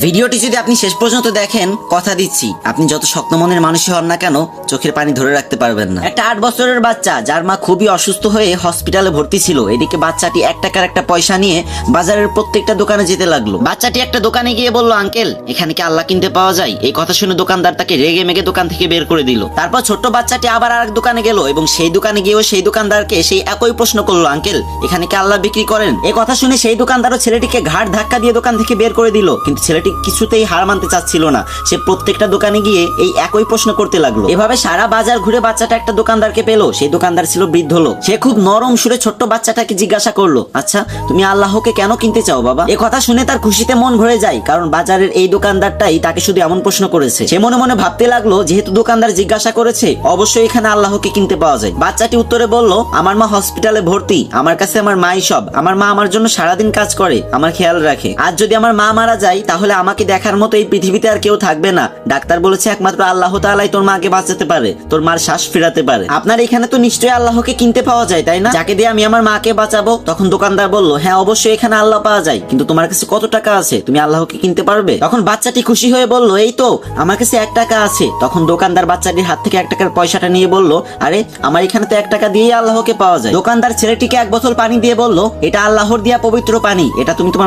ভিডিওটি যদি আপনি শেষ পর্যন্ত দেখেন, কথা দিচ্ছি আপনি যত শক্ত মনের মানুষই হন না কেন, চোখের পানি ধরে রাখতে পারবেন না। একটা 8 বছরের বাচ্চা যার মা খুবই অসুস্থ হয়ে হসপিটালে ভর্তি ছিল, এদিকে বাচ্চাটি 1 টাকার একটা পয়সা নিয়ে বাজারের প্রত্যেকটা দোকানে যেতে লাগলো। বাচ্চাটি একটা দোকানে গিয়ে বলল, আঙ্কেল এখানে কি আল্লাহ কিনতে পাওয়া যায়? এই কথা শুনে দোকানদার তাকে রেগে মেগে দোকান থেকে বের করে দিল। তারপর ছোট্ট বাচ্চাটি আবার আরেক দোকানে গেল এবং সেই দোকানে গিয়েও সেই দোকানদারকে সেই একই প্রশ্ন করলো, আঙ্কেল এখানে কি আল্লাহ বিক্রি করেন? এই কথা শুনে সেই দোকানদারও ছেলেটিকে ঘাড় ধাক্কা দিয়ে দোকান থেকে বের করে দিল। কিন্তু ছেলেটি কিছুতেই হার মানতে চাচ্ছিল না, সে প্রত্যেকটা দোকানে গিয়ে এই একই প্রশ্ন করতে লাগলো। এভাবে সারা বাজার ঘুরে বাচ্চাটা একটা দোকানদারকে পেলো। সেই দোকানদার ছিল বৃদ্ধ লোক। সে খুব নরম সুরে ছোট্ট বাচ্চাটাকে জিজ্ঞাসা করলো, আচ্ছা তুমি আল্লাহকে কেন কিনতে চাও বাবা? এ কথা শুনে তার খুশিতে মন ভরে যায়, কারণ বাজারের এই দোকানদারটাই তাকে শুধু এমন প্রশ্ন করেছে। সে মনে মনে ভাবতে লাগলো, যেহেতু দোকানদার জিজ্ঞাসা করেছে, অবশ্যই এখানে আল্লাহকে কিনতে পাওয়া যায়। বাচ্চাটি উত্তরে বলল, আমার মা হসপিটালে ভর্তি, আমার কাছে আমার মাই সব। আমার মা আমার জন্য সারাদিন কাজ করে, আমার খেয়াল রাখে। আজ যদি আমার মা মারা যায়, তাহলে আমাকে দেখার মতো এই পৃথিবীতে আর কেউ থাকবে না। ডাক্তার বলেছে একমাত্র আল্লাহ তাআলাই তোর মাকে বাঁচাতে পারে, তোর মার শ্বাস ফেরাতে পারে। আপনার এখানে তো নিশ্চয়ই আল্লাহকে কিনতে পাওয়া যায়, তাই না? যাকে দিয়ে আমি আমার মাকে বাঁচাবো। তখন দোকানদার বলল, হ্যাঁ অবশ্যই এখানে আল্লাহ পাওয়া যায়, কিন্তু তোমার কাছে কত টাকা আছে? তুমি আল্লাহকে কিনতে পারবে? তখন বাচ্চাটি খুশি হয়ে বলল, এই তো আমার কাছে 1 টাকা আছে। তখন দোকানদার বাচ্চাটির হাত থেকে 1 টাকার পয়সাটা নিয়ে বলল, আরে আমার এখানে তো 1 টাকা দিয়েই আল্লাহকে পাওয়া যায়। দোকানদার ছেলেটিকে 1 বোতল পানি দিয়ে বলল, এটা আল্লাহর দেয়া পবিত্র পানি, এটা তুমি তোমার